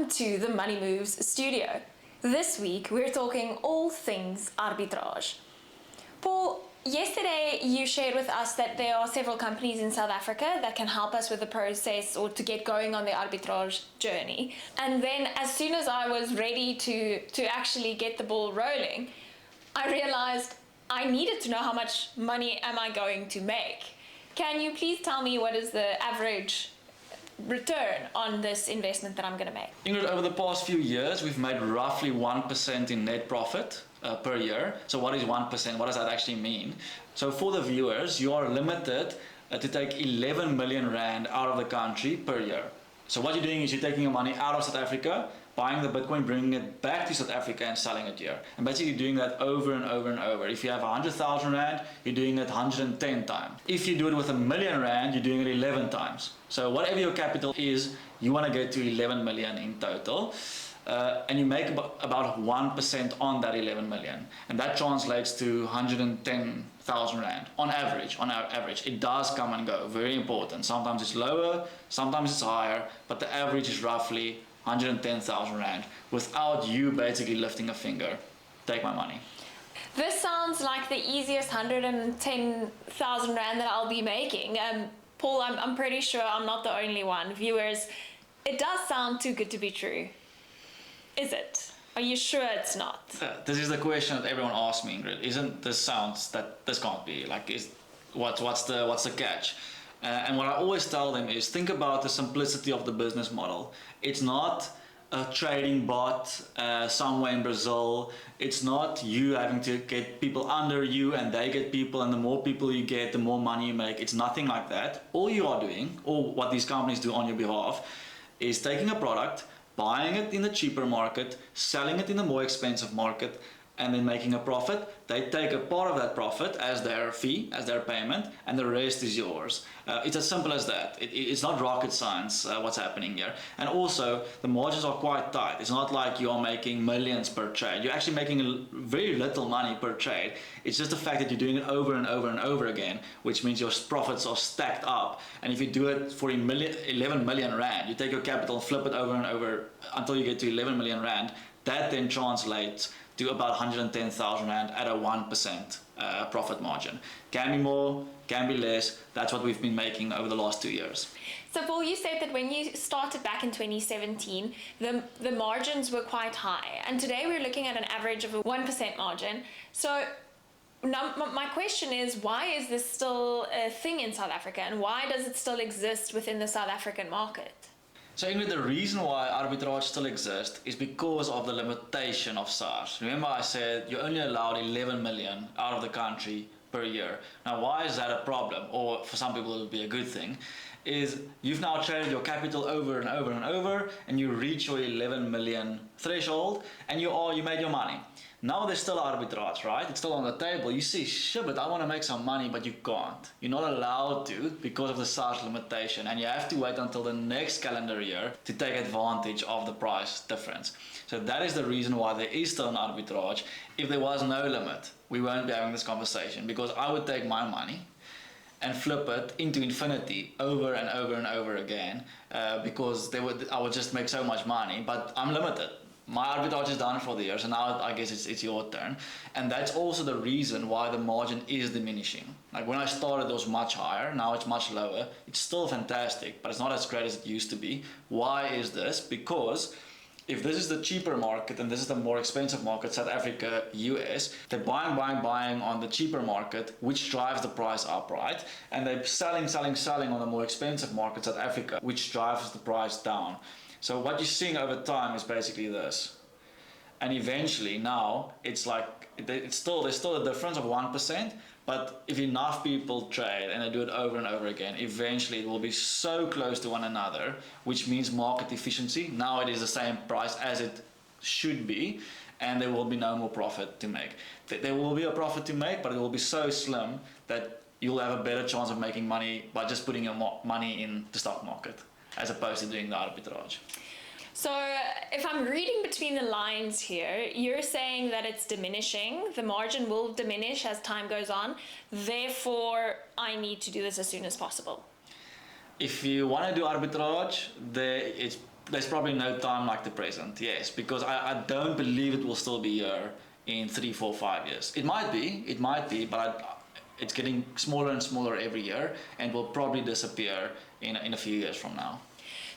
welcome to the Money Moves studio. This week we're talking all things arbitrage. Paul, yesterday you shared with us that there are several companies in South Africa that can help us with the process or to get going on the arbitrage journey. And then as soon as I was ready to actually get the ball rolling, I realized I needed to know how much money am I going to make. Can you please tell me what is the average return on this investment that I'm going to make? Ingrid, over the past few years, we've made roughly 1% in net profit per year. So what is 1%? What does that actually mean? So for the viewers, you are limited to take 11 million rand out of the country per year. So what you're doing is you're taking your money out of South Africa, buying the Bitcoin, bringing it back to South Africa and selling it here. And basically doing that over and over and over. If you have 100,000 rand, you're doing it 110 times. If you do it with a million rand, you're doing it 11 times. So whatever your capital is, you want to get to 11 million in total. And you make about 1% on that 11 million. And that translates to 110,000 rand on average. On our average, it does come and go. Very important. Sometimes it's lower, sometimes it's higher, but the average is roughly 110,000 rand without you basically lifting a finger. Take my money. This sounds like the easiest 110,000 rand that I'll be making. Paul, I'm pretty sure I'm not the only one. Viewers, it does sound too good to be true. Is it? Are you sure it's not? This is the question that everyone asks me, Ingrid. Isn't this sounds that this can't be? Like, what's the catch? And what I always tell them is think about the simplicity of the business model. It's not a trading bot somewhere in Brazil. It's not you having to get people under you and they get people, and the more people you get, the more money you make. It's nothing like that. All you are doing, or what these companies do on your behalf, is taking a product, buying it in the cheaper market, selling it in the more expensive market, and then making a profit. They take a part of that profit as their fee, as their payment, and the rest is yours. It's as simple as that. It's not rocket science what's happening here. And also, the margins are quite tight. It's not like you are making millions per trade. You're actually making very little money per trade. It's just the fact that you're doing it over and over and over again, which means your profits are stacked up. And if you do it for 11 million rand, you take your capital, flip it over and over until you get to 11 million rand, that then translates to about 110,000 rand at a 1% profit margin. Can be more, can be less. That's what we've been making over the last 2 years. So Paul, you said that when you started back in 2017, the margins were quite high. And today we're looking at an average of a 1% margin. So now my question is, why is this still a thing in South Africa? And why does it still exist within the South African market? So Ingrid, the reason why arbitrage still exists is because of the limitation of SARS. Remember I said you're only allowed 11 million out of the country per year. Now why is that a problem? Or for some people it will be a good thing. Is you've now traded your capital over and over and over and you reach your 11 million threshold and you made your money. Now there's still arbitrage, right? It's still on the table. You see, shit, but I want to make some money, but you can't. You're not allowed to because of the SARS limitation, and you have to wait until the next calendar year to take advantage of the price difference. So that is the reason why there is still an arbitrage. If there was no limit, we won't be having this conversation, because I would take my money and flip it into infinity over and over and over again, because I would just make so much money, but I'm limited. My arbitrage is done for the year, so now I guess it's your turn. And that's also the reason why the margin is diminishing. Like when I started, it was much higher, now it's much lower. It's still fantastic, but it's not as great as it used to be. Why is this? Because if this is the cheaper market and this is the more expensive market, South Africa, US, they're buying on the cheaper market, which drives the price up, right? And they're selling on the more expensive market, South Africa, which drives the price down. So what you're seeing over time is basically this. And eventually now it's like, there's still a difference of 1%, but if enough people trade and they do it over and over again, eventually it will be so close to one another, which means market efficiency. Now it is the same price as it should be, and there will be no more profit to make. There will be a profit to make, but it will be so slim that you'll have a better chance of making money by just putting your money in the stock market, as opposed to doing the arbitrage. So if I'm reading between the lines here, you're saying that it's diminishing, the margin will diminish as time goes on, therefore I need to do this as soon as possible. If you want to do arbitrage, it's there's probably no time like the present, yes, because I don't believe it will still be here in 3, 4, 5 years. It might be, but it's getting smaller and smaller every year and will probably disappear in a few years from now.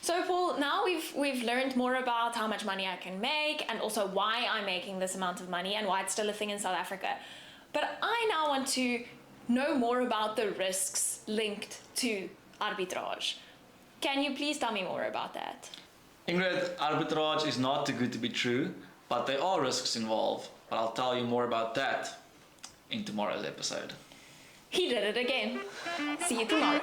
So Paul, now we've learned more about how much money I can make and also why I'm making this amount of money and why it's still a thing in South Africa. But I now want to know more about the risks linked to arbitrage. Can you please tell me more about that? Ingrid, arbitrage is not too good to be true, but there are risks involved. But I'll tell you more about that in tomorrow's episode. He did it again. See you tomorrow.